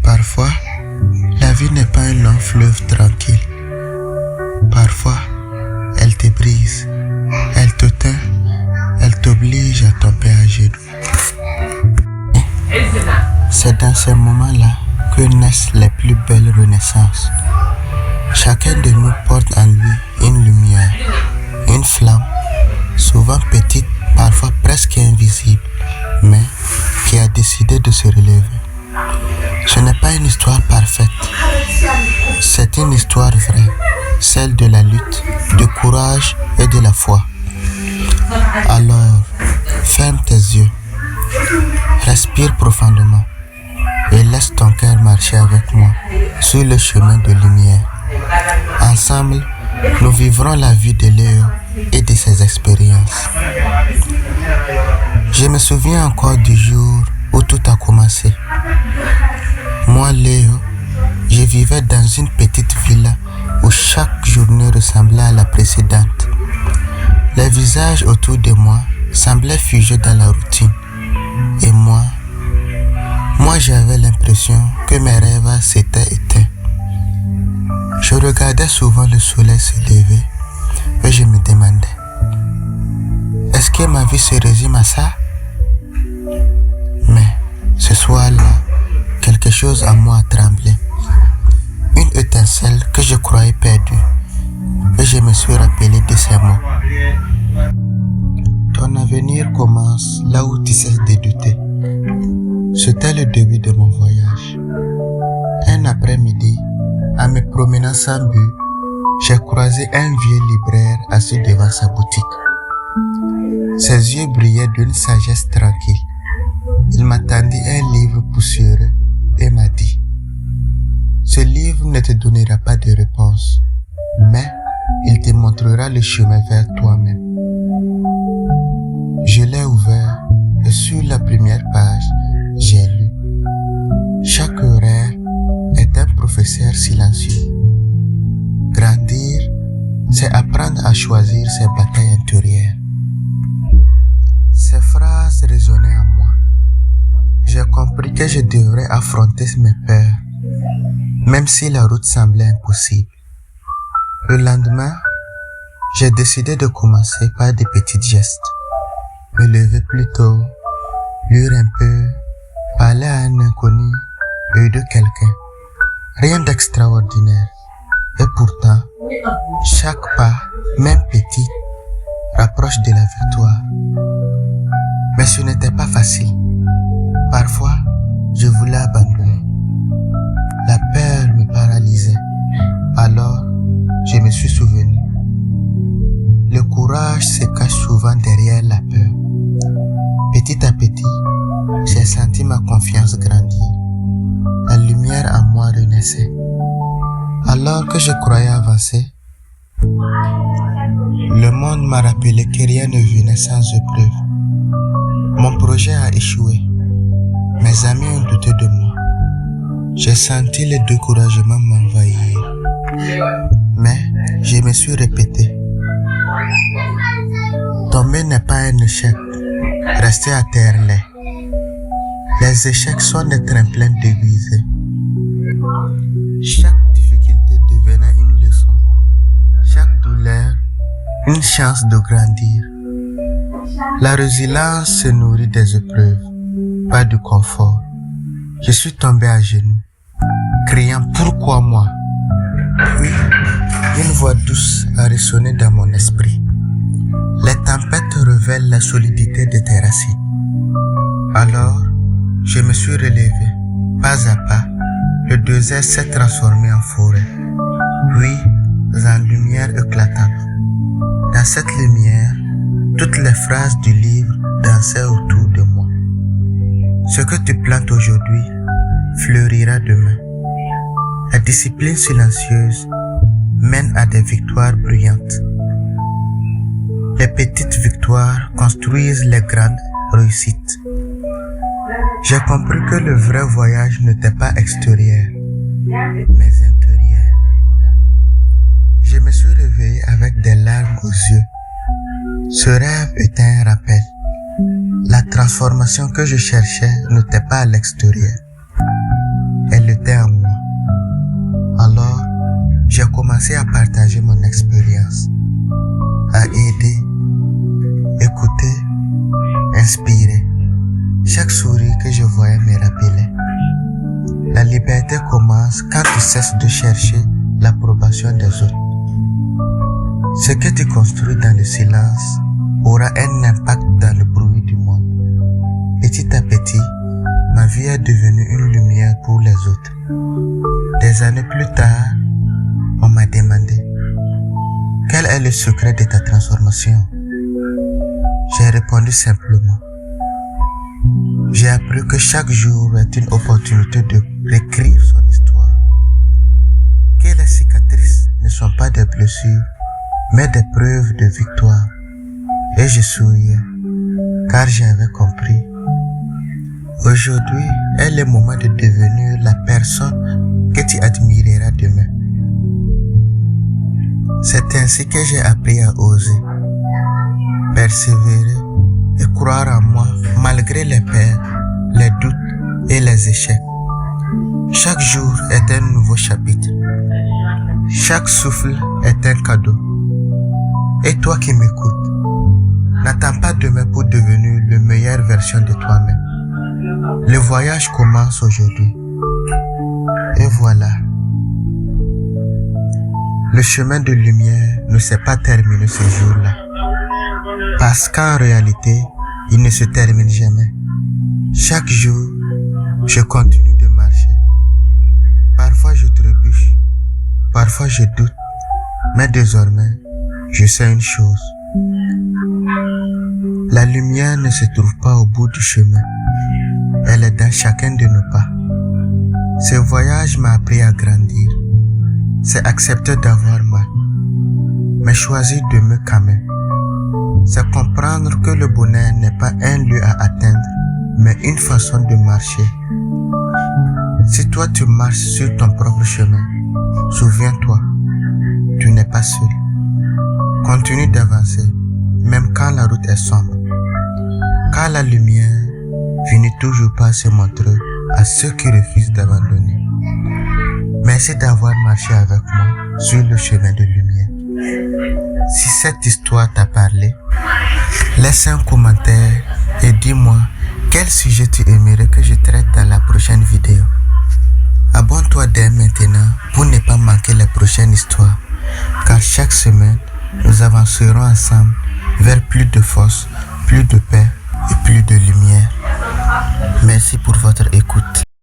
Parfois, la vie n'est pas un long fleuve tranquille. Parfois, elle te brise, elle te teint, elle t'oblige à tomber à genoux. C'est dans ces moments-là que naissent les plus belles renaissances. Chacun de nous porte en lui une lumière, une flamme, souvent petite, parfois presque invisible, mais qui a décidé de se relever. Ce n'est pas une histoire parfaite, c'est une histoire vraie, celle de la lutte, du courage et de la foi. Alors, ferme tes yeux, respire profondément et laisse ton cœur marcher avec moi sur le chemin de lumière. Ensemble, nous vivrons la vie de Léo et de ses expériences. Je me souviens encore du jour où tout a commencé. Moi, Léo, je vivais dans une petite villa où chaque journée ressemblait à la précédente. Les visages autour de moi semblaient figés dans la routine. Et moi, j'avais l'impression que mes rêves s'étaient éteints. Je regardais souvent le soleil se lever et je me demandais, est-ce que ma vie se résume à ça? Mais ce soir-là, quelque chose en moi a tremblé. Une étincelle que je croyais perdue. Et je me suis rappelé de ces mots. Ton avenir commence là où tu cesses de douter. C'était le début de mon voyage. Un après-midi, en me promenant sans but, j'ai croisé un vieux libraire assis devant sa boutique. Ses yeux brillaient d'une sagesse tranquille. Il m'a tendu un livre poussiéreux et m'a dit: ce livre ne te donnera pas de réponse, mais il te montrera le chemin vers toi-même. Je l'ai ouvert et sur la première page, j'ai lu: chaque horaire est un professeur silencieux. Grandir, c'est apprendre à choisir ses batailles intérieures. Ces phrases résonnaient en moi. J'ai compris que je devrais affronter mes peurs, même si la route semblait impossible. Le lendemain, j'ai décidé de commencer par des petits gestes. Me lever plus tôt, lire un peu, parler à un inconnu, aider quelqu'un. Rien d'extraordinaire. Et pourtant, chaque pas, même petit, rapproche de la victoire. Mais ce n'était pas facile. Parfois, je voulais abandonner. La peur me paralysait. Alors, je me suis souvenu. Le courage se cache souvent derrière la peur. Petit à petit, j'ai senti ma confiance grandir. La lumière en moi renaissait. Alors que je croyais avancer, le monde m'a rappelé que rien ne venait sans épreuve. Mon projet a échoué. Mes amis ont douté de moi. J'ai senti le découragement m'envahir. Mais je me suis répété: tomber n'est pas un échec. Rester à terre l'est. Les échecs sont des tremplins déguisés. Chaque difficulté devenait une leçon. Chaque douleur, une chance de grandir. La résilience se nourrit des épreuves, pas du confort. Je suis tombé à genoux, criant: pourquoi moi? Puis, une voix douce a résonné dans mon esprit. Les tempêtes révèlent la solidité de tes racines. Alors, je me suis relevé, pas à pas. Le désert s'est transformé en forêt, puis en lumière éclatante. Dans cette lumière, toutes les phrases du livre dansaient autour de moi. Ce que tu plantes aujourd'hui fleurira demain. La discipline silencieuse mène à des victoires bruyantes. Les petites victoires construisent les grandes réussites. J'ai compris que le vrai voyage n'était pas extérieur, mais intérieur. Je me suis réveillé avec des larmes aux yeux. Ce rêve était un rappel. La transformation que je cherchais n'était pas à l'extérieur, avance quand tu cesses de chercher l'approbation des autres. Ce que tu construis dans le silence aura un impact dans le bruit du monde. Petit à petit, ma vie est devenue une lumière pour les autres. Des années plus tard, on m'a demandé « Quel est le secret de ta transformation ?» J'ai répondu simplement « J'ai appris que chaque jour est une opportunité de réécrire son histoire. Que les cicatrices ne sont pas des blessures, mais des preuves de victoire. » Et je souriais, car j'avais compris. Aujourd'hui est le moment de devenir la personne que tu admireras demain. C'est ainsi que j'ai appris à oser, persévérer et croire en moi malgré les peurs, les doutes et les échecs. Chaque jour est un nouveau chapitre. Chaque souffle est un cadeau. Et toi qui m'écoutes, n'attends pas demain pour devenir la meilleure version de toi-même. Le voyage commence aujourd'hui. Et voilà. Le chemin de lumière ne s'est pas terminé ce jour-là. Parce qu'en réalité, il ne se termine jamais. Chaque jour, je continue de marcher. Parfois je trébuche, parfois je doute, mais désormais, je sais une chose. La lumière ne se trouve pas au bout du chemin. Elle est dans chacun de nos pas. Ce voyage m'a appris à grandir. C'est accepter d'avoir mal, mais choisir de me calmer. C'est comprendre que le bonheur n'est pas un lieu à atteindre, mais une façon de marcher. Si toi tu marches sur ton propre chemin, souviens-toi, tu n'es pas seul. Continue d'avancer, même quand la route est sombre. Car la lumière finit toujours par se montrer à ceux qui refusent d'abandonner. Merci d'avoir marché avec moi sur le chemin de lumière. Si cette histoire t'a parlé, laisse un commentaire et dis-moi quel sujet tu aimerais que je traite dans la prochaine vidéo. Abonne-toi dès maintenant pour ne pas manquer les prochaines histoires, car chaque semaine, nous avancerons ensemble vers plus de force, plus de paix et plus de lumière. Merci pour votre écoute.